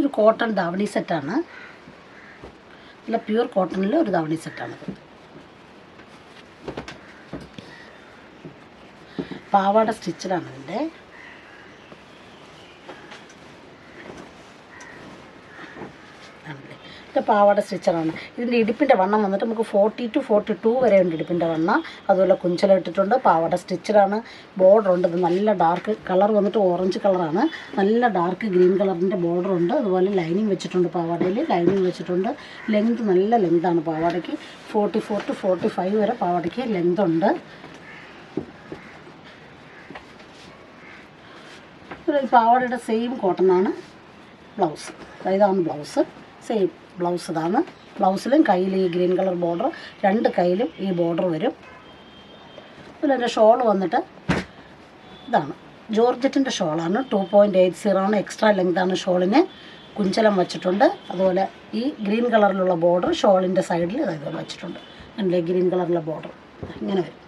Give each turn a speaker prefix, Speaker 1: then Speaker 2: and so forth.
Speaker 1: ഒരു കോട്ടൺ ധാവണി സെറ്റാണ്. നല്ല പ്യൂർ കോട്ടണിൽ ഒരു ധാവണി സെറ്റാണിത്. പാവാട സ്റ്റിച്ചിലാണ് ഇതിൻ്റെ. ഇത് പാവാട സ്റ്റിച്ചറാണ്. ഇതിൻ്റെ ഇടുപ്പിൻ്റെ വണ്ണം വന്നിട്ട് നമുക്ക് 40 to 42 വരെ ഉണ്ട് ഇടുപ്പിൻ്റെ വണ്ണം. അതുപോലെ കുഞ്ചല ഇട്ടിട്ടുണ്ട്. പാവാട സ്റ്റിച്ചറാണ്. ബോർഡറുണ്ട്. ഇത് നല്ല ഡാർക്ക് കളർ വന്നിട്ട് ഓറഞ്ച് കളറാണ്. നല്ല ഡാർക്ക് ഗ്രീൻ കളറിൻ്റെ ബോർഡറുണ്ട്. അതുപോലെ ലൈനിങ് വെച്ചിട്ടുണ്ട്. പാവാടയിൽ ലൈനിങ് വെച്ചിട്ടുണ്ട്. ലെങ്ത് നല്ല ലെങ്താണ് പാവാടയ്ക്ക്. 44 to 45 വരെ പാവാടയ്ക്ക് ലെങ്ത് ഉണ്ട്. ഈ പാവാടയുടെ സെയിം കോട്ടണാണ് ബ്ലൗസ്. ഇതാണ് ബ്ലൗസ്. സെയിം ബ്ലൗസ് ഇതാണ്. ബ്ലൗസിലും കയ്യിൽ ഈ ഗ്രീൻ കളർ ബോർഡർ, 2 കയ്യിലും ഈ ബോർഡർ വരും. അതുപോലെ എൻ്റെ ഷോൾ വന്നിട്ട് ഇതാണ്. ജോർജറ്റിൻ്റെ ഷോളാണ്. 2.80 ആണ്. എക്സ്ട്രാ ലെങ്താണ് ഷോളിന്. കുഞ്ചലം വച്ചിട്ടുണ്ട്. അതുപോലെ ഈ ഗ്രീൻ കളറിലുള്ള ബോർഡർ ഷോളിൻ്റെ സൈഡിൽ ഇതുപോലെ വച്ചിട്ടുണ്ട്. എൻ്റെ ഗ്രീൻ കളറിലുള്ള ബോർഡർ ഇങ്ങനെ വരും.